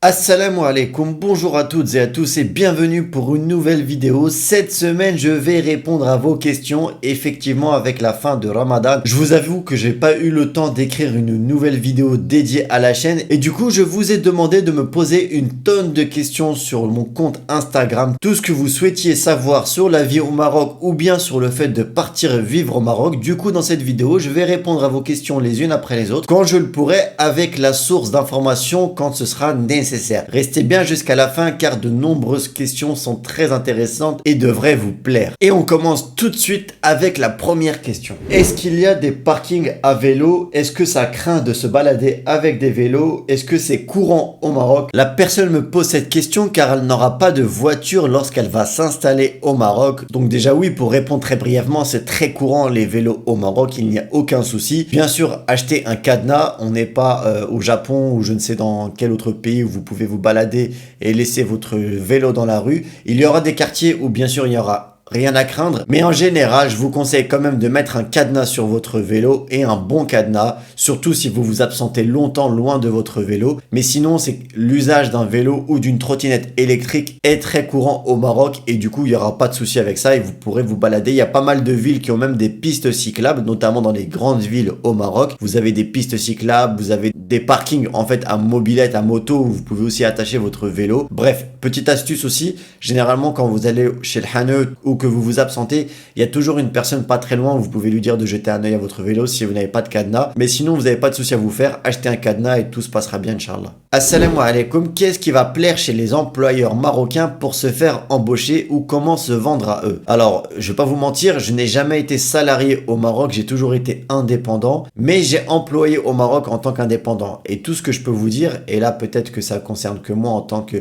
Assalamu alaikum, bonjour à toutes et à tous et bienvenue pour une nouvelle vidéo. Cette semaine, je vais répondre à vos questions. Effectivement, avec la fin de Ramadan, je vous avoue que j'ai pas eu le temps d'écrire une nouvelle vidéo dédiée à la chaîne et du coup, je vous ai demandé de me poser une tonne de questions sur mon compte Instagram. Tout ce que vous souhaitiez savoir sur la vie au Maroc ou bien sur le fait de partir vivre au Maroc. Du coup, dans cette vidéo, je vais répondre à vos questions les unes après les autres quand je le pourrai avec la source d'information quand ce sera nécessaire. Restez bien jusqu'à la fin car de nombreuses questions sont très intéressantes et devraient vous plaire. Et on commence tout de suite avec la première question. Est-ce qu'il y a des parkings à vélo? Est-ce que ça craint de se balader avec des vélos? Est-ce que c'est courant au Maroc? La personne me pose cette question car elle n'aura pas de voiture lorsqu'elle va s'installer au Maroc. Donc déjà oui, pour répondre très brièvement, c'est très courant les vélos au Maroc, il n'y a aucun souci. Bien sûr, acheter un cadenas, on n'est pas au Japon ou je ne sais dans quel autre pays où vous pouvez vous balader et laisser votre vélo dans la rue. Il y aura des quartiers où bien sûr il y aura rien à craindre, mais en général, je vous conseille quand même de mettre un cadenas sur votre vélo et un bon cadenas, surtout si vous vous absentez longtemps loin de votre vélo. Mais sinon, c'est l'usage d'un vélo ou d'une trottinette électrique est très courant au Maroc et du coup, il n'y aura pas de souci avec ça et vous pourrez vous balader. Il y a pas mal de villes qui ont même des pistes cyclables, notamment dans les grandes villes au Maroc. Vous avez des pistes cyclables, vous avez des parkings en fait à mobilette, à moto, où vous pouvez aussi attacher votre vélo. Bref, petite astuce aussi, généralement quand vous allez chez le Haneut ou que vous vous absentez, il y a toujours une personne pas très loin où vous pouvez lui dire de jeter un œil à votre vélo si vous n'avez pas de cadenas. Mais sinon, vous n'avez pas de souci à vous faire, achetez un cadenas et tout se passera bien, Inch'Allah. Assalamu alaikum, qu'est-ce qui va plaire chez les employeurs marocains pour se faire embaucher ou comment se vendre à eux? Alors, je vais pas vous mentir, je n'ai jamais été salarié au Maroc, j'ai toujours été indépendant, mais j'ai employé au Maroc en tant qu'indépendant. Et tout ce que je peux vous dire, et là peut-être que ça concerne que moi en tant que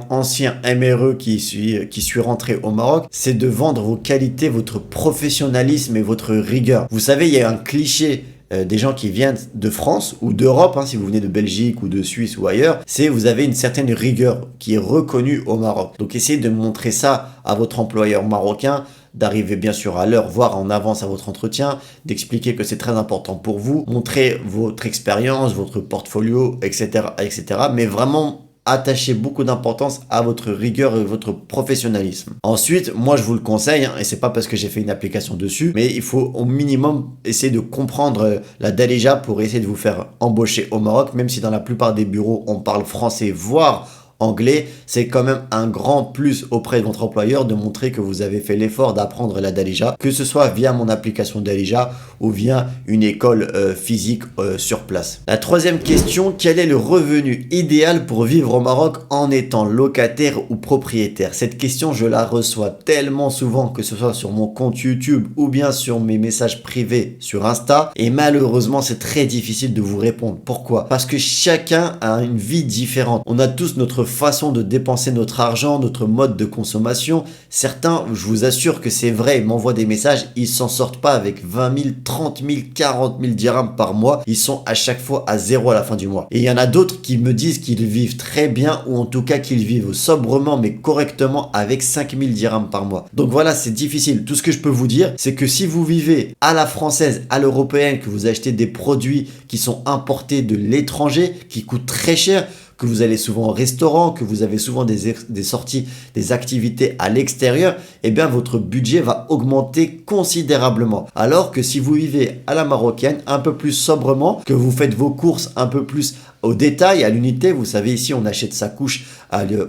ancien MRE qui suis rentré au Maroc, c'est de vendre vos qualités, votre professionnalisme et votre rigueur. Vous savez, il y a un cliché des gens qui viennent de France ou d'Europe, si vous venez de Belgique ou de Suisse ou ailleurs, c'est vous avez une certaine rigueur qui est reconnue au Maroc. Donc essayez de montrer ça à votre employeur marocain, d'arriver bien sûr à l'heure, voire en avance à votre entretien, d'expliquer que c'est très important pour vous, montrer votre expérience, votre portfolio, etc., etc. Mais vraiment attachez beaucoup d'importance à votre rigueur et votre professionnalisme. Ensuite, moi je vous le conseille, et c'est pas parce que j'ai fait une application dessus, mais il faut au minimum essayer de comprendre la Darija pour essayer de vous faire embaucher au Maroc, même si dans la plupart des bureaux on parle français, voire anglais, c'est quand même un grand plus auprès de votre employeur de montrer que vous avez fait l'effort d'apprendre la Darija, que ce soit via mon application Darija ou via une école physique sur place. La troisième question, quel est le revenu idéal pour vivre au Maroc en étant locataire ou propriétaire? Cette question, je la reçois tellement souvent, que ce soit sur mon compte YouTube ou bien sur mes messages privés sur Insta, et malheureusement, c'est très difficile de vous répondre. Pourquoi? Parce que chacun a une vie différente. On a tous notre façon de dépenser notre argent, notre mode de consommation. Certains, je vous assure que c'est vrai, ils m'envoient des messages, ils s'en sortent pas avec 20 000, 30 000, 40 000 dirhams par mois. Ils sont à chaque fois à zéro à la fin du mois. Et il y en a d'autres qui me disent qu'ils vivent très bien ou en tout cas qu'ils vivent sobrement mais correctement avec 5 000 dirhams par mois. Donc voilà, c'est difficile. Tout ce que je peux vous dire, c'est que si vous vivez à la française, à l'européenne, que vous achetez des produits qui sont importés de l'étranger, qui coûtent très cher, que vous allez souvent au restaurant, que vous avez souvent des sorties, des activités à l'extérieur, eh bien votre budget va augmenter considérablement. Alors que si vous vivez à la marocaine, un peu plus sobrement, que vous faites vos courses un peu plus au détail, à l'unité, vous savez ici on achète sa couche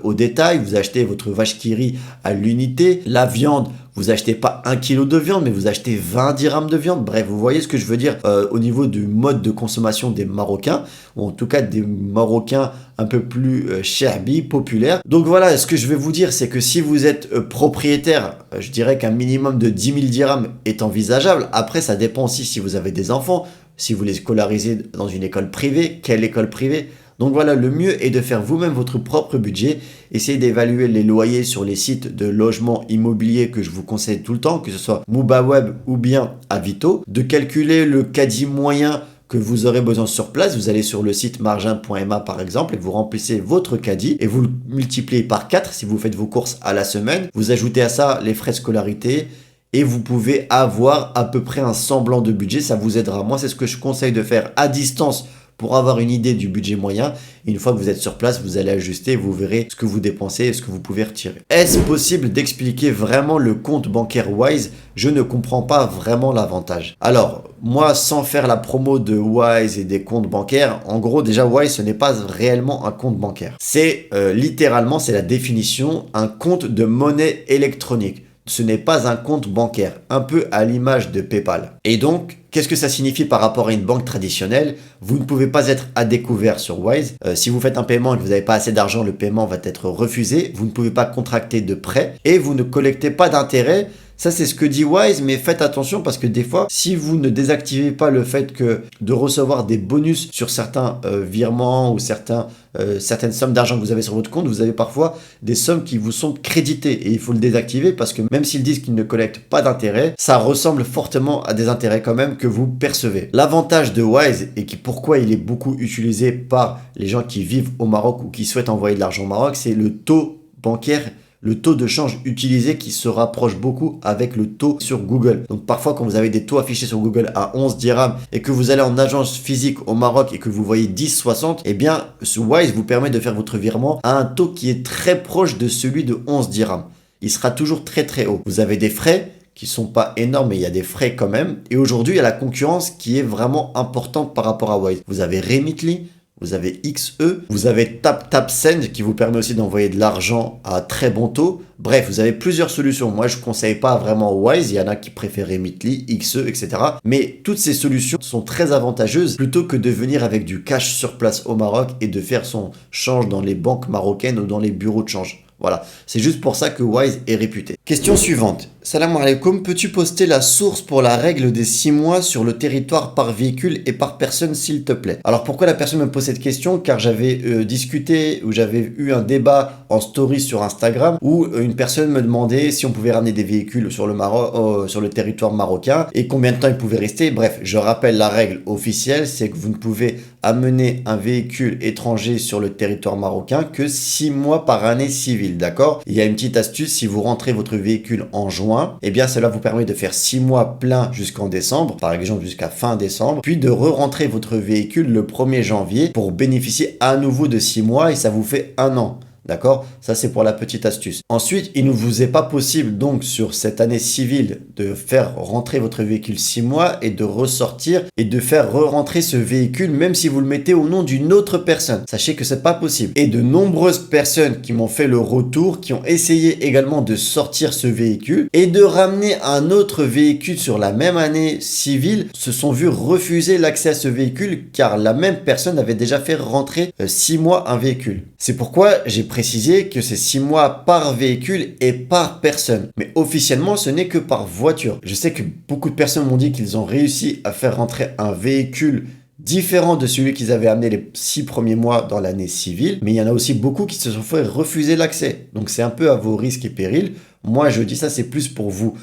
au détail, vous achetez votre vache qui rit à l'unité, la viande, vous achetez pas 1 kilo de viande, mais vous achetez 20 dirhams de viande. Bref, vous voyez ce que je veux dire au niveau du mode de consommation des Marocains, ou en tout cas des Marocains un peu plus sherbi, populaires. Donc voilà, ce que je vais vous dire, c'est que si vous êtes propriétaire, je dirais qu'un minimum de 10 000 dirhams est envisageable. Après, ça dépend aussi si vous avez des enfants, si vous les scolarisez dans une école privée, quelle école privée. Donc voilà, le mieux est de faire vous-même votre propre budget. Essayez d'évaluer les loyers sur les sites de logement immobilier que je vous conseille tout le temps, que ce soit Mubaweb ou bien Avito. De calculer le caddie moyen que vous aurez besoin sur place. Vous allez sur le site margin.ma par exemple et vous remplissez votre caddie et vous le multipliez par 4 si vous faites vos courses à la semaine. Vous ajoutez à ça les frais de scolarité et vous pouvez avoir à peu près un semblant de budget. Ça vous aidera. Moi, c'est ce que je conseille de faire à distance pour avoir une idée du budget moyen. Et une fois que vous êtes sur place, vous allez ajuster et vous verrez ce que vous dépensez et ce que vous pouvez retirer. Est-ce possible d'expliquer vraiment le compte bancaire Wise? Je ne comprends pas vraiment l'avantage. Alors, moi, sans faire la promo de Wise et des comptes bancaires, en gros, déjà, Wise, ce n'est pas réellement un compte bancaire. C'est littéralement, c'est la définition, un compte de monnaie électronique. Ce n'est pas un compte bancaire, un peu à l'image de PayPal. Et donc, qu'est-ce que ça signifie par rapport à une banque traditionnelle? Vous ne pouvez pas être à découvert sur Wise. Si vous faites un paiement et que vous n'avez pas assez d'argent, le paiement va être refusé. Vous ne pouvez pas contracter de prêt et vous ne collectez pas d'intérêt. Ça, c'est ce que dit Wise, mais faites attention parce que des fois, si vous ne désactivez pas le fait de recevoir des bonus sur certains virements ou certaines sommes d'argent que vous avez sur votre compte, vous avez parfois des sommes qui vous sont créditées et il faut le désactiver parce que même s'ils disent qu'ils ne collectent pas d'intérêt, ça ressemble fortement à des intérêts quand même que vous percevez. L'avantage de Wise et pourquoi il est beaucoup utilisé par les gens qui vivent au Maroc ou qui souhaitent envoyer de l'argent au Maroc, c'est le taux bancaire, le taux de change utilisé qui se rapproche beaucoup avec le taux sur Google. Donc parfois quand vous avez des taux affichés sur Google à 11 dirhams et que vous allez en agence physique au Maroc et que vous voyez 10,60, eh bien ce Wise vous permet de faire votre virement à un taux qui est très proche de celui de 11 dirhams. Il sera toujours très très haut. Vous avez des frais qui sont pas énormes, mais il y a des frais quand même. Et aujourd'hui, il y a la concurrence qui est vraiment importante par rapport à Wise. Vous avez Remitly, vous avez XE, vous avez TapTapSend qui vous permet aussi d'envoyer de l'argent à très bon taux. Bref, vous avez plusieurs solutions. Moi, je ne conseille pas vraiment Wise. Il y en a qui préfèrent Remitly, XE, etc. Mais toutes ces solutions sont très avantageuses plutôt que de venir avec du cash sur place au Maroc et de faire son change dans les banques marocaines ou dans les bureaux de change. Voilà, c'est juste pour ça que Wise est réputé. Question suivante. Salam alaikum, peux-tu poster la source pour la règle des 6 mois sur le territoire par véhicule et par personne s'il te plaît? Alors pourquoi la personne me pose cette question? Car j'avais discuté ou j'avais eu un débat en story sur Instagram où une personne me demandait si on pouvait ramener des véhicules sur le Maroc, sur le territoire marocain et combien de temps ils pouvaient rester. Bref, je rappelle la règle officielle, c'est que vous ne pouvez amener un véhicule étranger sur le territoire marocain que 6 mois par année civile, d'accord? Il y a une petite astuce, si vous rentrez votre véhicule en juin, eh bien cela vous permet de faire 6 mois pleins jusqu'en décembre, par exemple jusqu'à fin décembre, puis de re-rentrer votre véhicule le 1er janvier pour bénéficier à nouveau de 6 mois et ça vous fait 1 an. D'accord? Ça, c'est pour la petite astuce. Ensuite, il ne vous est pas possible, donc, sur cette année civile, de faire rentrer votre véhicule 6 mois et de ressortir et de faire re-rentrer ce véhicule, même si vous le mettez au nom d'une autre personne. Sachez que c'est pas possible. Et de nombreuses personnes qui m'ont fait le retour, qui ont essayé également de sortir ce véhicule et de ramener un autre véhicule sur la même année civile, se sont vus refuser l'accès à ce véhicule car la même personne avait déjà fait rentrer 6 mois un véhicule. C'est pourquoi j'ai précisé que c'est 6 mois par véhicule et par personne. Mais officiellement, ce n'est que par voiture. Je sais que beaucoup de personnes m'ont dit qu'ils ont réussi à faire rentrer un véhicule différent de celui qu'ils avaient amené les 6 premiers mois dans l'année civile. Mais il y en a aussi beaucoup qui se sont fait refuser l'accès. Donc c'est un peu à vos risques et périls. Moi, je dis ça, c'est plus pour vous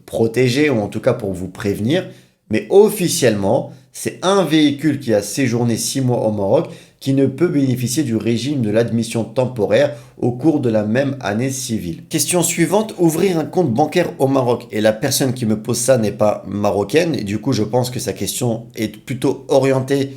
protéger ou en tout cas pour vous prévenir. Mais officiellement, c'est un véhicule qui a séjourné 6 mois au Maroc qui ne peut bénéficier du régime de l'admission temporaire au cours de la même année civile. Question suivante, ouvrir un compte bancaire au Maroc. Et la personne qui me pose ça n'est pas marocaine, et du coup je pense que sa question est plutôt orientée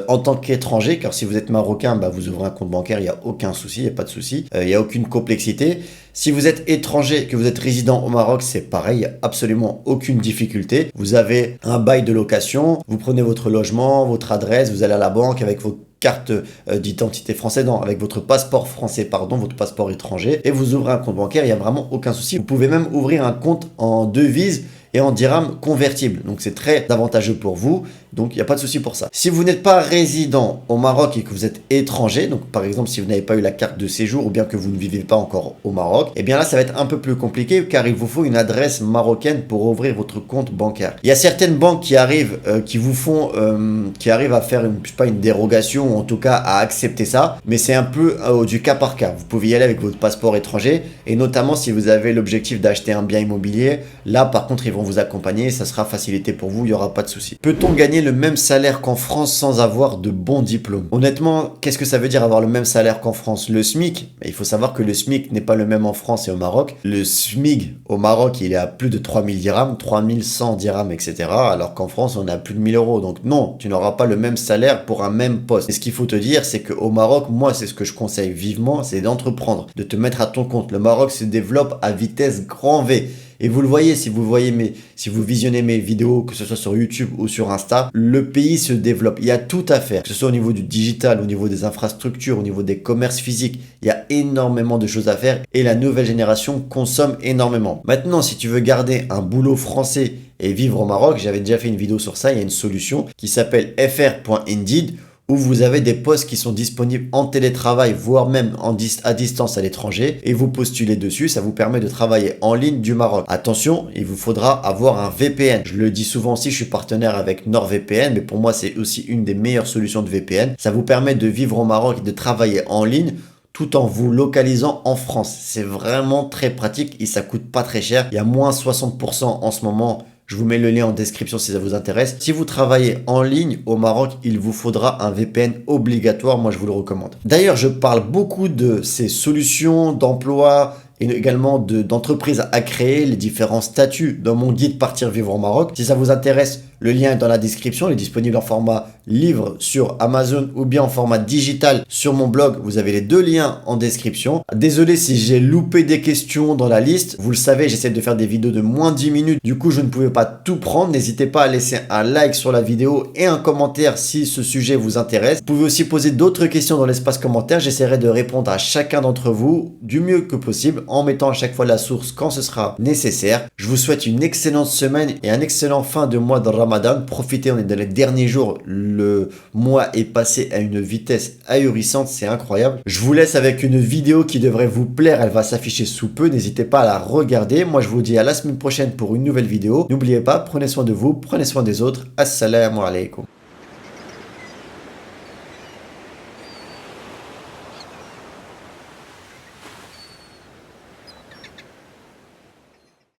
en tant qu'étranger, car si vous êtes marocain, vous ouvrez un compte bancaire, il n'y a aucun souci, il n'y a pas de souci, il n'y a aucune complexité. Si vous êtes étranger, que vous êtes résident au Maroc, c'est pareil, il n'y a absolument aucune difficulté. Vous avez un bail de location, vous prenez votre logement, votre adresse, vous allez à la banque avec vos carte d'identité française, non, avec votre passeport français, pardon, votre passeport étranger, et vous ouvrez un compte bancaire, il n'y a vraiment aucun souci. Vous pouvez même ouvrir un compte en devise et en dirham convertible. Donc c'est très avantageux pour vous. Donc il n'y a pas de souci pour ça. Si vous n'êtes pas résident au Maroc et que vous êtes étranger, donc par exemple si vous n'avez pas eu la carte de séjour ou bien que vous ne vivez pas encore au Maroc, eh bien là ça va être un peu plus compliqué car il vous faut une adresse marocaine pour ouvrir votre compte bancaire. Il y a certaines banques qui arrivent, qui arrivent à faire une dérogation ou en tout cas à accepter ça, mais c'est un peu du cas par cas. Vous pouvez y aller avec votre passeport étranger et notamment si vous avez l'objectif d'acheter un bien immobilier, là par contre ils vont pourront vous accompagner, ça sera facilité pour vous, il n'y aura pas de souci. Peut-on gagner le même salaire qu'en France sans avoir de bons diplômes? Honnêtement, qu'est-ce que ça veut dire avoir le même salaire qu'en France? Le SMIC, il faut savoir que le SMIC n'est pas le même en France et au Maroc. Le SMIC au Maroc, il est à plus de 3000 dirhams, 3100 dirhams, etc. Alors qu'en France, on a plus de 1000 euros. Donc non, tu n'auras pas le même salaire pour un même poste. Et ce qu'il faut te dire, c'est qu'au Maroc, moi, c'est ce que je conseille vivement, c'est d'entreprendre, de te mettre à ton compte. Le Maroc se développe à vitesse grand V. Et vous le voyez, si vous visionnez mes vidéos, que ce soit sur YouTube ou sur Insta, le pays se développe. Il y a tout à faire, que ce soit au niveau du digital, au niveau des infrastructures, au niveau des commerces physiques. Il y a énormément de choses à faire et la nouvelle génération consomme énormément. Maintenant, si tu veux garder un boulot français et vivre au Maroc, j'avais déjà fait une vidéo sur ça, il y a une solution qui s'appelle fr.indeed, où vous avez des postes qui sont disponibles en télétravail, voire même à distance à l'étranger, et vous postulez dessus, ça vous permet de travailler en ligne du Maroc. Attention, il vous faudra avoir un VPN. Je le dis souvent aussi, je suis partenaire avec NordVPN, mais pour moi c'est aussi une des meilleures solutions de VPN. Ça vous permet de vivre au Maroc et de travailler en ligne, tout en vous localisant en France. C'est vraiment très pratique et ça coûte pas très cher. Il y a moins 60% en ce moment. Je vous mets le lien en description si ça vous intéresse. Si vous travaillez en ligne au Maroc, il vous faudra un VPN obligatoire. Moi, je vous le recommande. D'ailleurs, je parle beaucoup de ces solutions d'emploi et également d'entreprises à créer, les différents statuts dans mon guide Partir vivre au Maroc. Si ça vous intéresse, le lien est dans la description. Il est disponible en format livre sur Amazon ou bien en format digital sur mon blog. Vous avez les deux liens en description. Désolé si j'ai loupé des questions dans la liste. Vous le savez, j'essaie de faire des vidéos de moins de 10 minutes. Du coup, je ne pouvais pas tout prendre. N'hésitez pas à laisser un like sur la vidéo et un commentaire si ce sujet vous intéresse. Vous pouvez aussi poser d'autres questions dans l'espace commentaire. J'essaierai de répondre à chacun d'entre vous du mieux que possible en mettant à chaque fois la source quand ce sera nécessaire. Je vous souhaite une excellente semaine et un excellent fin de mois de Ramadan. Profitez, on est dans les derniers jours. Le mois est passé à une vitesse ahurissante, c'est incroyable. Je vous laisse avec une vidéo qui devrait vous plaire. Elle va s'afficher sous peu. N'hésitez pas à la regarder. Moi, je vous dis à la semaine prochaine pour une nouvelle vidéo. N'oubliez pas, prenez soin de vous, prenez soin des autres. Assalamu alaikum.